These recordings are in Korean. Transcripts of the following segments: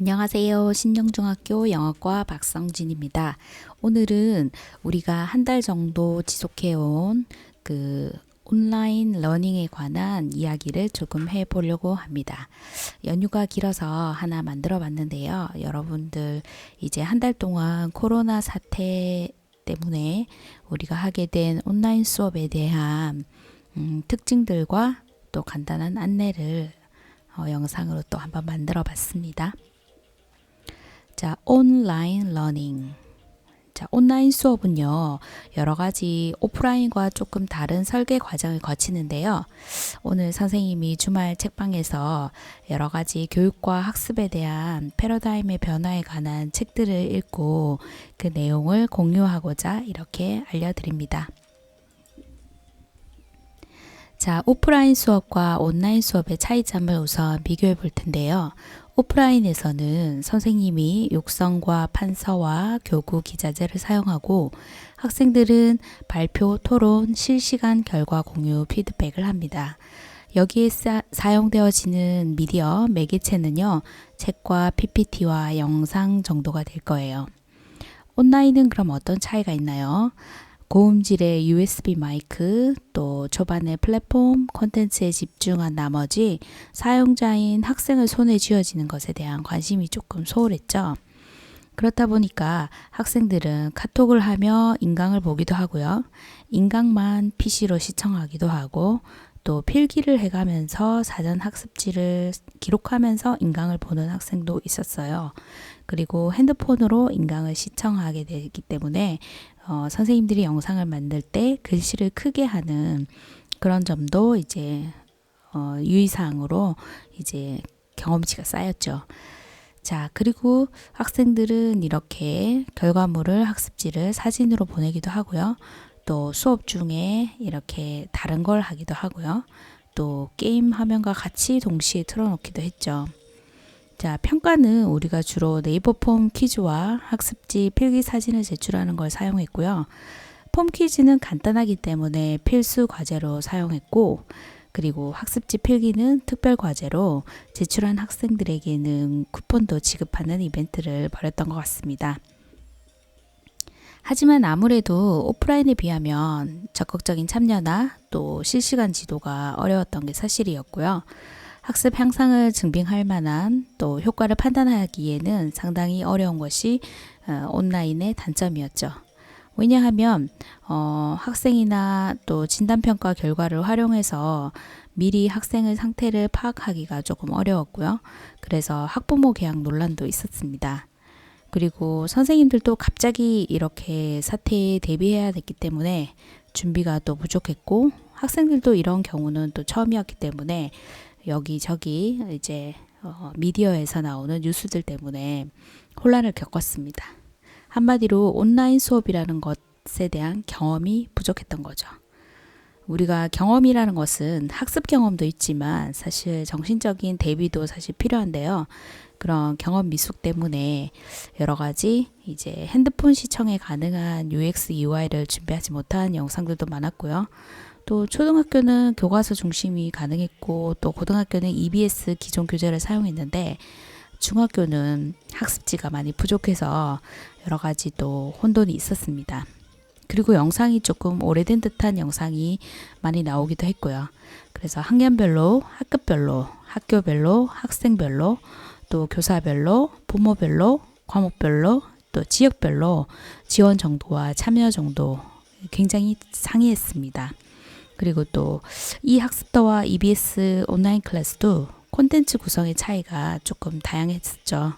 안녕하세요. 신영중학교 영어과 박성진입니다. 오늘은 우리가 한 달 정도 지속해온 온라인 러닝에 관한 이야기를 조금 해보려고 합니다. 연휴가 길어서 하나 만들어 봤는데요. 여러분들 이제 한 달 동안 코로나 사태 때문에 우리가 하게 된 온라인 수업에 대한 특징들과 또 간단한 안내를 영상으로 또 한번 만들어 봤습니다. 자, 온라인 러닝. 자, 온라인 수업은요, 여러 가지 오프라인과 조금 다른 설계 과정을 거치는데요. 오늘 선생님이 주말 책방에서 여러 가지 교육과 학습에 대한 패러다임의 변화에 관한 책들을 읽고 그 내용을 공유하고자 이렇게 알려드립니다. 자, 오프라인 수업과 온라인 수업의 차이점을 우선 비교해 볼 텐데요. 오프라인에서는 선생님이 육성과 판서와 교구 기자재를 사용하고 학생들은 발표, 토론, 실시간 결과 공유, 피드백을 합니다. 여기에 사용되어지는 미디어, 매개체는요, 책과 PPT와 영상 정도가 될 거예요. 온라인은 그럼 어떤 차이가 있나요? 고음질의 USB 마이크, 또 초반에 플랫폼 콘텐츠에 집중한 나머지 사용자인 학생의 손에 쥐어지는 것에 대한 관심이 조금 소홀했죠. 그렇다 보니까 학생들은 카톡을 하며 인강을 보기도 하고요. 인강만 PC로 시청하기도 하고 또 필기를 해가면서 사전 학습지를 기록하면서 인강을 보는 학생도 있었어요. 그리고 핸드폰으로 인강을 시청하게 되기 때문에 선생님들이 영상을 만들 때 글씨를 크게 하는 그런 점도 이제 유의사항으로 이제 경험치가 쌓였죠. 자, 그리고 학생들은 이렇게 결과물을 학습지를 사진으로 보내기도 하고요. 또 수업 중에 이렇게 다른 걸 하기도 하고요. 또 게임 화면과 같이 동시에 틀어놓기도 했죠. 자, 평가는 우리가 주로 네이버 폼 퀴즈와 학습지 필기 사진을 제출하는 걸 사용했고요. 폼 퀴즈는 간단하기 때문에 필수 과제로 사용했고, 그리고 학습지 필기는 특별 과제로 제출한 학생들에게는 쿠폰도 지급하는 이벤트를 벌였던 것 같습니다. 하지만 아무래도 오프라인에 비하면 적극적인 참여나 또 실시간 지도가 어려웠던 게 사실이었고요. 학습 향상을 증빙할 만한 또 효과를 판단하기에는 상당히 어려운 것이 온라인의 단점이었죠. 왜냐하면 학생이나 또 진단평가 결과를 활용해서 미리 학생의 상태를 파악하기가 조금 어려웠고요. 그래서 학부모 개학 논란도 있었습니다. 그리고 선생님들도 갑자기 이렇게 사태에 대비해야 됐기 때문에 준비가 또 부족했고 학생들도 이런 경우는 또 처음이었기 때문에 여기저기 이제 미디어에서 나오는 뉴스들 때문에 혼란을 겪었습니다. 한마디로 온라인 수업이라는 것에 대한 경험이 부족했던 거죠. 우리가 경험이라는 것은 학습 경험도 있지만 사실 정신적인 대비도 사실 필요한데요. 그런 경험 미숙 때문에 여러 가지 이제 핸드폰 시청에 가능한 UX, UI를 준비하지 못한 영상들도 많았고요. 또 초등학교는 교과서 중심이 가능했고 또 고등학교는 EBS 기존 교재를 사용했는데 중학교는 학습지가 많이 부족해서 여러 가지 또 혼돈이 있었습니다. 그리고 영상이 조금 오래된 듯한 영상이 많이 나오기도 했고요. 그래서 학년별로, 학급별로, 학교별로, 학생별로, 또 교사별로, 부모별로, 과목별로, 또 지역별로 지원 정도와 참여 정도 굉장히 상이했습니다. 그리고 또 이 학습더와 EBS 온라인 클래스도 콘텐츠 구성의 차이가 조금 다양했었죠.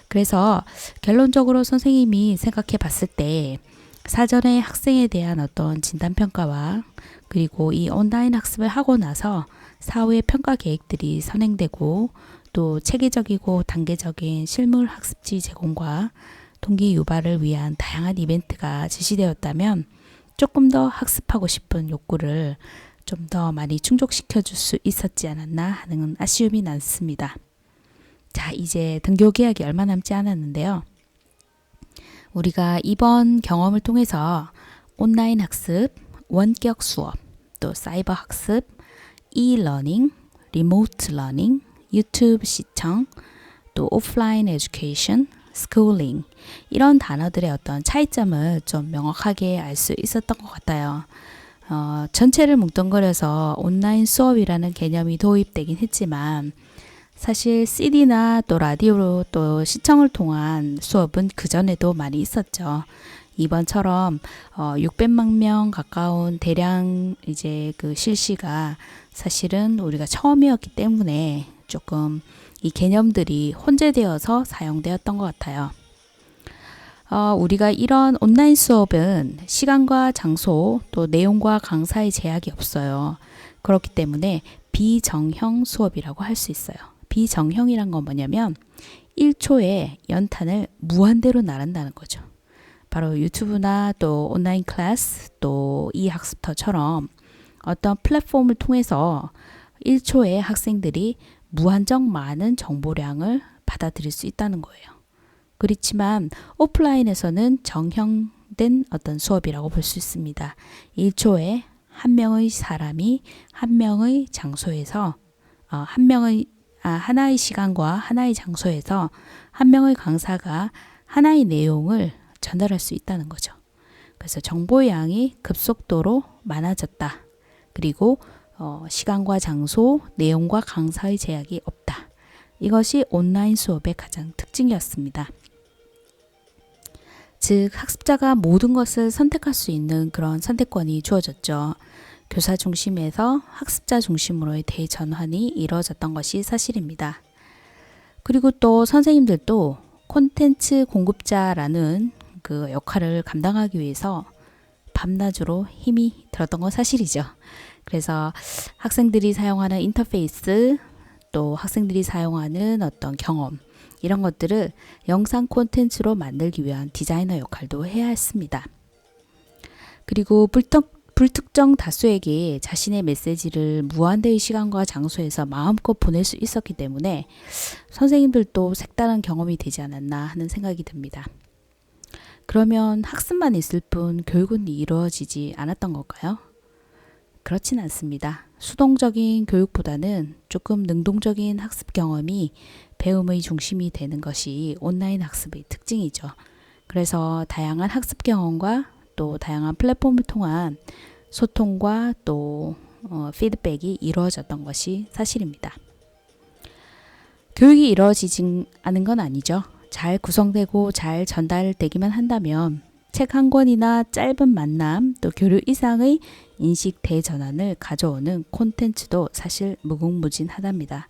그래서 결론적으로 선생님이 생각해 봤을 때 사전에 학생에 대한 어떤 진단평가와 그리고 이 온라인 학습을 하고 나서 사후의 평가 계획들이 선행되고 또 체계적이고 단계적인 실물 학습지 제공과 동기 유발을 위한 다양한 이벤트가実施되었다면 조금 더 학습하고 싶은 욕구를 좀 더 많이 충족시켜 줄 수 있었지 않았나 하는 아쉬움이 남습니다. 자, 이제 등교 개학이 얼마 남지 않았는데요. 우리가 이번 경험을 통해서 온라인 학습, 원격 수업, 또 사이버 학습, e-러닝, 리모트 러닝, 유튜브 시청, 또 오프라인 에듀케이션, 스쿨링 이런 단어들의 어떤 차이점을 좀 명확하게 알 수 있었던 것 같아요. 전체를 뭉뚱그려서 온라인 수업이라는 개념이 도입되긴 했지만 사실 CD나 또 라디오로 또 시청을 통한 수업은 그전에도 많이 있었죠. 이번처럼 600만 명 가까운 대량 이제 그 실시가 사실은 우리가 처음이었기 때문에 조금 이 개념들이 혼재되어서 사용되었던 것 같아요. 우리가 이런 온라인 수업은 시간과 장소 또 내용과 강사의 제약이 없어요. 그렇기 때문에 비정형 수업이라고 할 수 있어요. 비정형이란 건 뭐냐면 1초에 연탄을 무한대로 나른다는 거죠. 바로 유튜브나 또 온라인 클래스 또 이학습터처럼 어떤 플랫폼을 통해서 1초에 학생들이 무한정 많은 정보량을 받아들일 수 있다는 거예요. 그렇지만 오프라인에서는 정형된 어떤 수업이라고 볼 수 있습니다. 1초에 한 명의 사람이 한 명의 장소에서 하나의 시간과 하나의 장소에서 한 명의 강사가 하나의 내용을 전달할 수 있다는 거죠. 그래서 정보의 양이 급속도로 많아졌다. 그리고 시간과 장소, 내용과 강사의 제약이 없다. 이것이 온라인 수업의 가장 특징이었습니다. 즉 학습자가 모든 것을 선택할 수 있는 그런 선택권이 주어졌죠. 교사 중심에서 학습자 중심으로의 대전환이 이루어졌던 것이 사실입니다. 그리고 또 선생님들도 콘텐츠 공급자라는 그 역할을 감당하기 위해서 밤낮으로 힘이 들었던 건 사실이죠. 그래서 학생들이 사용하는 인터페이스 또 학생들이 사용하는 어떤 경험 이런 것들을 영상 콘텐츠로 만들기 위한 디자이너 역할도 해야 했습니다. 그리고 불특정 다수에게 자신의 메시지를 무한대의 시간과 장소에서 마음껏 보낼 수 있었기 때문에 선생님들도 색다른 경험이 되지 않았나 하는 생각이 듭니다. 그러면 학습만 있을 뿐 교육은 이루어지지 않았던 걸까요? 그렇진 않습니다. 수동적인 교육보다는 조금 능동적인 학습 경험이 배움의 중심이 되는 것이 온라인 학습의 특징이죠. 그래서 다양한 학습 경험과 또 다양한 플랫폼을 통한 소통과 또 피드백이 이루어졌던 것이 사실입니다. 교육이 이루어지지 않은 건 아니죠. 잘 구성되고 잘 전달되기만 한다면 책 한 권이나 짧은 만남 또 교류 이상의 인식 대전환을 가져오는 콘텐츠도 사실 무궁무진하답니다.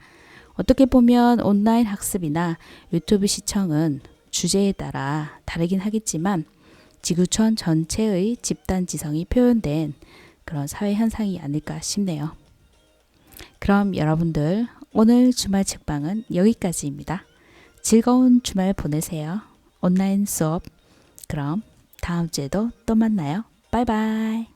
어떻게 보면 온라인 학습이나 유튜브 시청은 주제에 따라 다르긴 하겠지만 지구촌 전체의 집단지성이 표현된 그런 사회 현상이 아닐까 싶네요. 그럼 여러분들 오늘 주말 책방은 여기까지입니다. 즐거운 주말 보내세요. 온라인 수업 그럼 다음 주에도 또 만나요. 바이바이.